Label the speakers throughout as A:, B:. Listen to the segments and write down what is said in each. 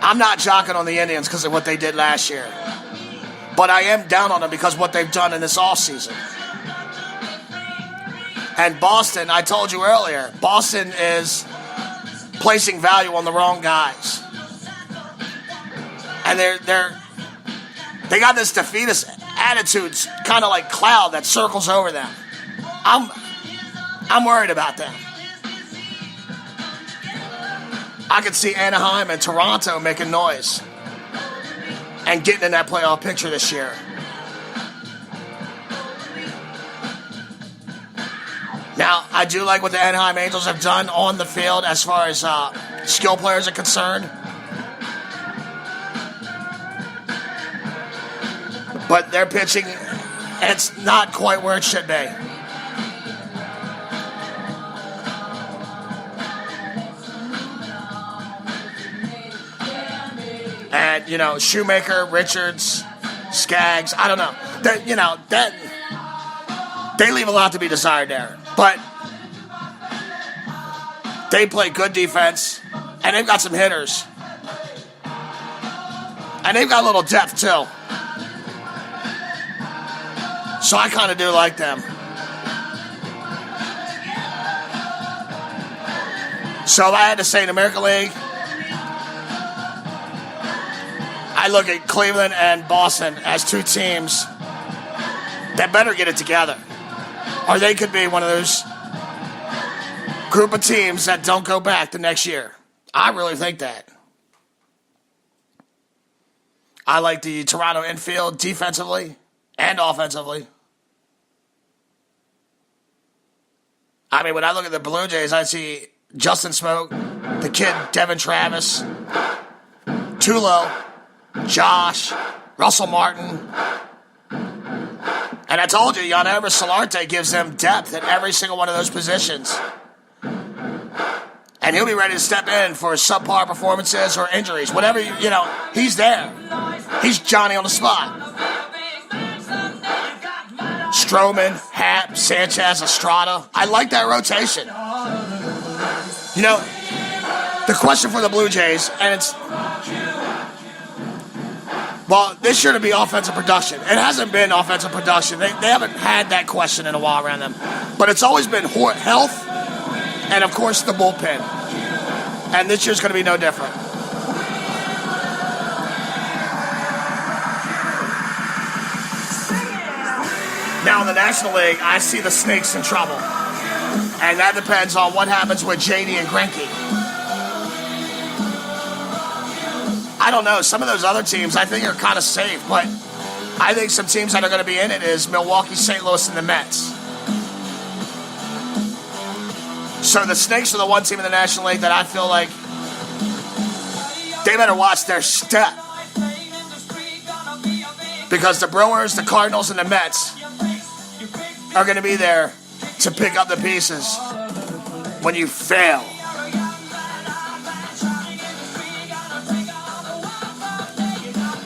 A: I'm not jocking on the Indians because of what they did last year. But I am down on them because of what they've done in this offseason. And Boston, I told you earlier, Boston is placing value on the wrong guys. And they got this defeatist attitude, kind of like cloud that circles over them. I'm worried about them. I could see Anaheim and Toronto making noise and getting in that playoff picture this year. Now, I do like what the Anaheim Angels have done on the field as far as skill players are concerned. But their pitching, it's not quite where it should be. And, Shoemaker, Richards, Skaggs, I don't know. They leave a lot to be desired there. But they play good defense, and they've got some hitters. And they've got a little depth, too. So I kind of do like them. So if I had to say in the American League, I look at Cleveland and Boston as two teams that better get it together. Or they could be one of those group of teams that don't go back the next year. I really think that. I like the Toronto infield defensively and offensively. I mean, when I look at the Blue Jays, I see Justin Smoke, the kid Devin Travis, Tulo, Josh, Russell Martin. And I told you, Yadier Solarte gives them depth at every single one of those positions. And he'll be ready to step in for subpar performances or injuries. Whatever, he's there. He's Johnny on the spot. Stroman, Happ, Sanchez, Estrada. I like that rotation. The question for the Blue Jays, and it's... Well, this year to be offensive production. It hasn't been offensive production. They haven't had that question in a while around them. But it's always been health and, of course, the bullpen. And this year's going to be no different. Now, in the National League, I see the Snakes in trouble. And that depends on what happens with JD and Greinke. I don't know. Some of those other teams I think are kind of safe, but I think some teams that are going to be in it is Milwaukee, St. Louis, and the Mets. So the Snakes are the one team in the National League that I feel like they better watch their step. Because the Brewers, the Cardinals, and the Mets are going to be there to pick up the pieces when you fail.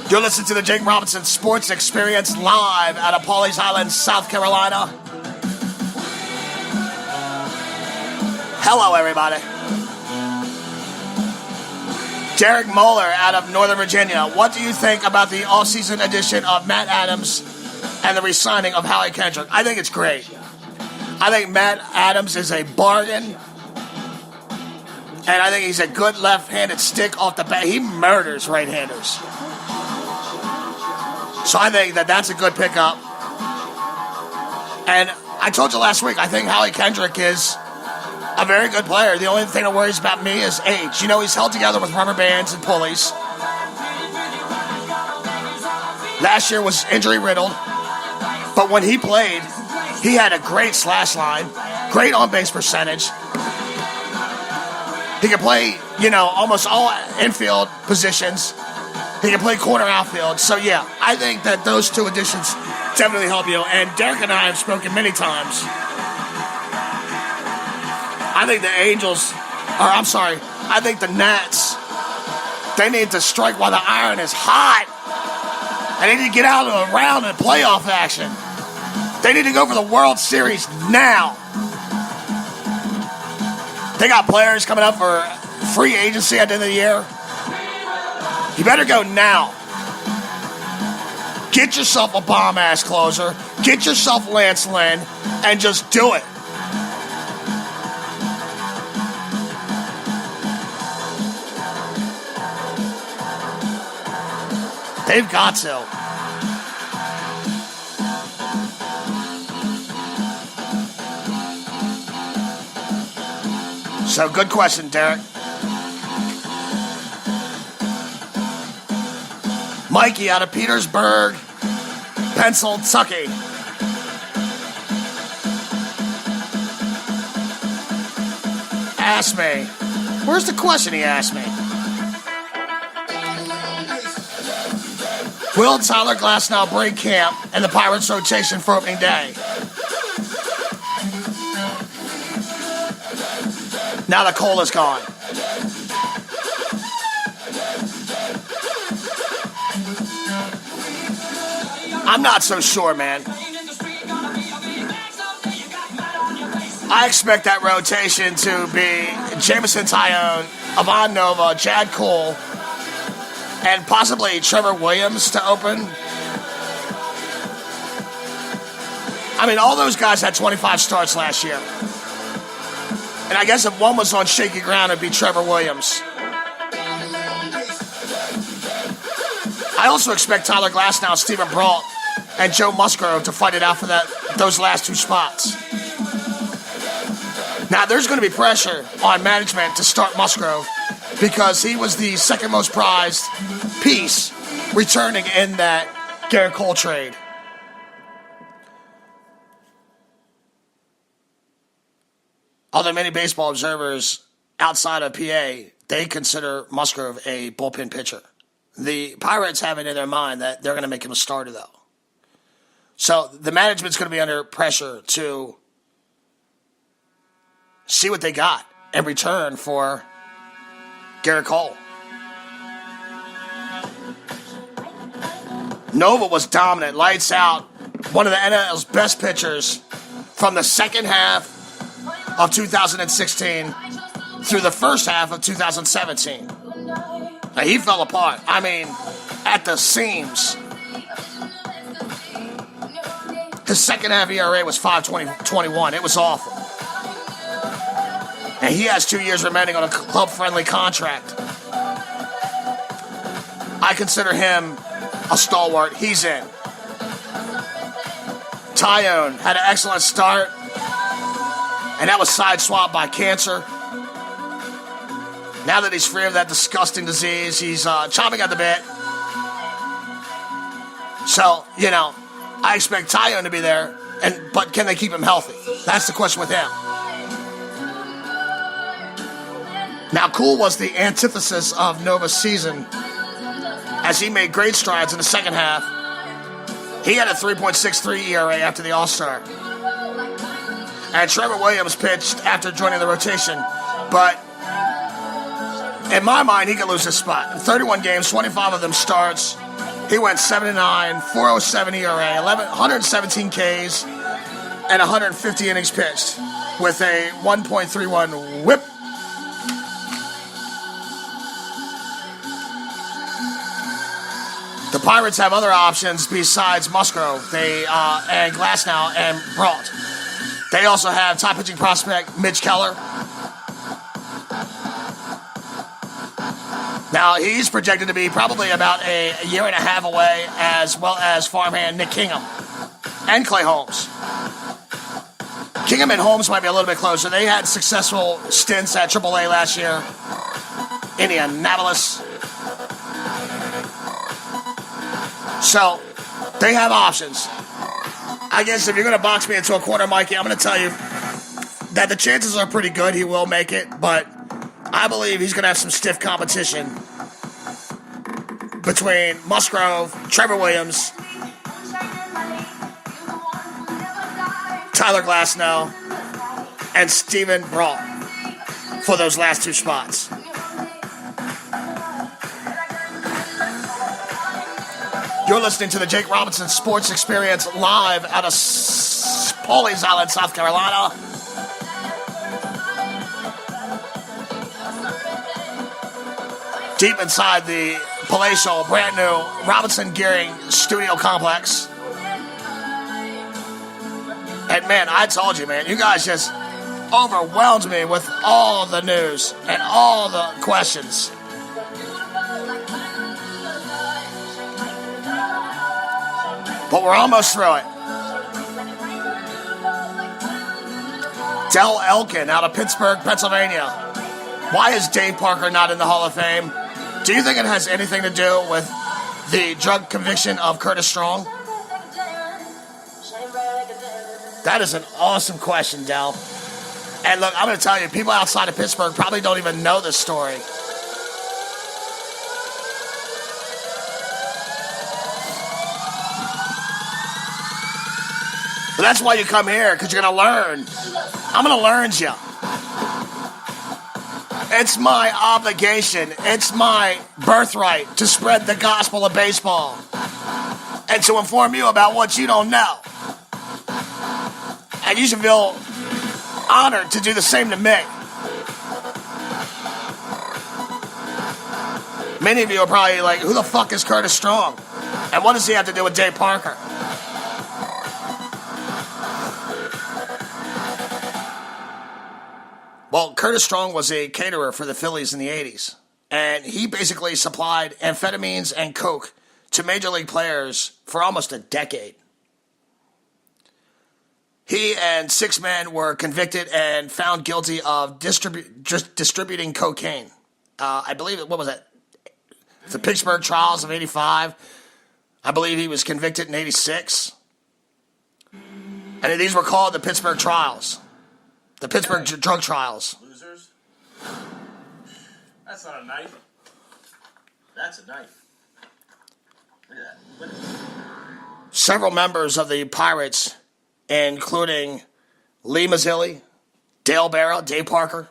A: You're listening to the Jake Robinson Sports Experience live out of Pawleys Island, South Carolina. Hello, everybody. Derek Moeller out of Northern Virginia. What do you think about the offseason addition of Matt Adams and the re-signing of Howie Kendrick? I think it's great. I think Matt Adams is a bargain. And I think he's a good left-handed stick off the bat. He murders right-handers. So I think that's a good pickup. And I told you last week, I think Howie Kendrick is a very good player. The only thing that worries about me is age. He's held together with rubber bands and pulleys. Last year was injury-riddled. But when he played, he had a great slash line, great on-base percentage. He can play, almost all infield positions. He can play corner outfield. So, yeah, I think that those two additions definitely help you. And Derek and I have spoken many times. I think the I think the Nats, they need to strike while the iron is hot. They need to get out of a round in playoff action. They need to go for the World Series now. They got players coming up for free agency at the end of the year. You better go now. Get yourself a bomb-ass closer. Get yourself Lance Lynn and just do it. They've got to. So, good question, Derek. Mikey out of Petersburg, Pennsylvania. Asked me. Where's the question he asked me? Will Tyler Glasnow break camp and the Pirates rotation for opening day? Now the coal is gone. I'm not so sure, man. I expect that rotation to be Jameson Tyone, Ivan Nova, Chad Cole, and possibly Trevor Williams to open. I mean, all those guys had 25 starts last year. And I guess if one was on shaky ground, it'd be Trevor Williams. I also expect Tyler Glasnow, Stephen Brault, and Joe Musgrove to fight it out for those last two spots. Now, there's going to be pressure on management to start Musgrove because he was the second most prized piece returning in that Garrett Cole trade. Although many baseball observers outside of PA, they consider Musgrove a bullpen pitcher. The Pirates have it in their mind that they're going to make him a starter, though. So the management's going to be under pressure to see what they got in return for Garrett Cole. Nova was dominant, lights out, one of the NL's best pitchers from the second half of 2016 through the first half of 2017. Now, he fell apart. I mean, at the seams. His second half ERA was 5.21. It was awful. And he has 2 years remaining on a club-friendly contract. I consider him a stalwart. He's in. Tyone had an excellent start, and that was sideswiped by cancer. Now that he's free of that disgusting disease, he's chomping at the bit. So, I expect Tyone to be there, but can they keep him healthy? That's the question with him. Now, Cool was the antithesis of Nova's season as he made great strides in the second half. He had a 3.63 ERA after the All-Star. And Trevor Williams pitched after joining the rotation, but in my mind, he could lose his spot. In 31 games, 25 of them starts. He went 7-9, 4.07 ERA, 117 Ks, and 150 innings pitched with a 1.31 whip. The Pirates have other options besides Musgrove and Glasnow and Brault. They also have top pitching prospect Mitch Keller. Now, he's projected to be probably about a year and a half away, as well as farmhand Nick Kingham and Clay Holmes. Kingham and Holmes might be a little bit closer. They had successful stints at AAA last year. Indianapolis. So, they have options. I guess if you're going to box me into a corner, Mikey, I'm going to tell you that the chances are pretty good he will make it, but I believe he's going to have some stiff competition between Musgrove, Trevor Williams, Tyler Glasnow, and Stephen Brault for those last two spots. You're listening to the Jake Robinson Sports Experience live out of Pawleys Island, South Carolina. deep inside the palatial, brand new Robinson Gearing studio complex. And man, I told you, man, you guys just overwhelmed me with all the news and all the questions. But we're almost through it. Del Elkin out of Pittsburgh, Pennsylvania. Why is Dave Parker not in the Hall of Fame? Do you think it has anything to do with the drug conviction of Curtis Strong? That is an awesome question, Del. And look, I'm going to tell you, people outside of Pittsburgh probably don't even know this story. But that's why you come here, because you're going to learn. I'm going to learn you. It's my obligation. It's my birthright to spread the gospel of baseball and to inform you about what you don't know. And you should feel honored to do the same to me. Many of you are probably like, who the fuck is Curtis Strong? And what does he have to do with Dave Parker? Well, Curtis Strong was a caterer for the Phillies in the 80s. And he basically supplied amphetamines and coke to major league players for almost a decade. He and 6 men were convicted and found guilty of distributing cocaine. I believe, what was that? The Pittsburgh trials of 85. I believe he was convicted in 86. And these were called the Pittsburgh trials. The Pittsburgh drug trials.
B: Losers? That's not a knife. That's a knife. Look at that.
A: Several members of the Pirates, including Lee Mazzilli, Dale Barrow, Dave Parker,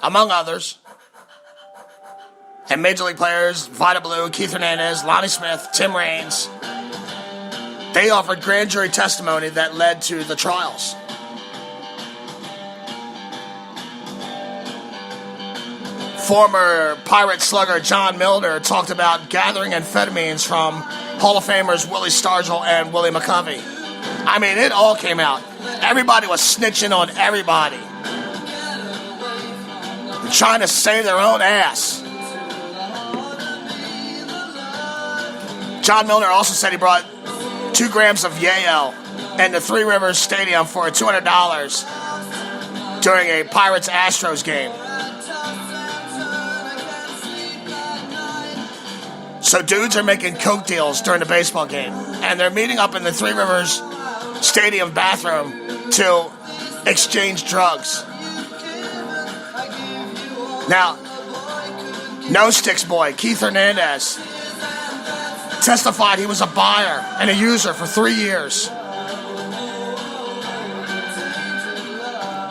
A: among others, and Major League players, Vida Blue, Keith Hernandez, Lonnie Smith, Tim Raines, they offered grand jury testimony that led to the trials. Former Pirate slugger John Milner talked about gathering amphetamines from Hall of Famers Willie Stargell and Willie McCovey. I mean, it all came out. Everybody was snitching on everybody. They're trying to save their own ass. John Milner also said he brought 2 grams of yayo into Three Rivers Stadium for $200 during a Pirates-Astros game. So dudes are making coke deals during the baseball game, and they're meeting up in the Three Rivers Stadium bathroom to exchange drugs. Now, No Sticks boy Keith Hernandez testified he was a buyer and a user for 3 years.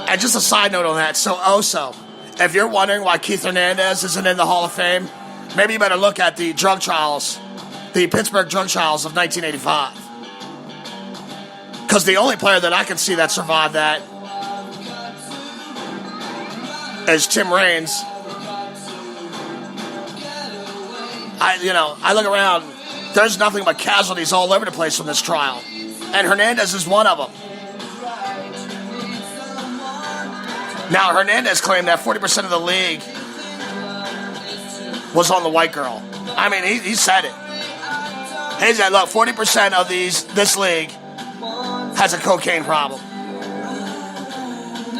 A: And just a side note on that, so if you're wondering why Keith Hernandez isn't in the Hall of Fame, maybe you better look at the drug trials, the Pittsburgh drug trials of 1985. Because the only player that I can see that survived that is Tim Raines. I look around, there's nothing but casualties all over the place from this trial. And Hernandez is one of them. Now, Hernandez claimed that 40% of the league was on the white girl. I mean, he said it. He said, look, 40% of this league has a cocaine problem.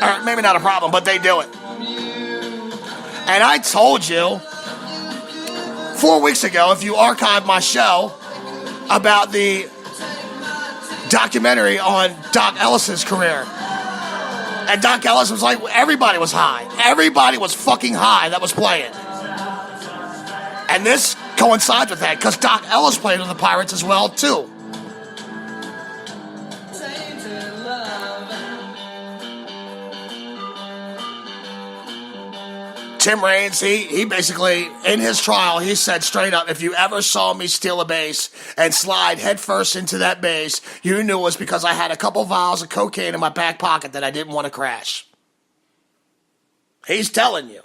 A: Or maybe not a problem, but they do it. And I told you 4 weeks ago, if you archived my show about the documentary on Doc Ellis's career. And Doc Ellis was like, everybody was high. Everybody was fucking high that was playing. And this coincides with that, because Doc Ellis played with the Pirates as well, too. Tim Raines, he basically, in his trial, he said straight up, if you ever saw me steal a base and slide headfirst into that base, you knew it was because I had a couple vials of cocaine in my back pocket that I didn't want to crash. He's telling you.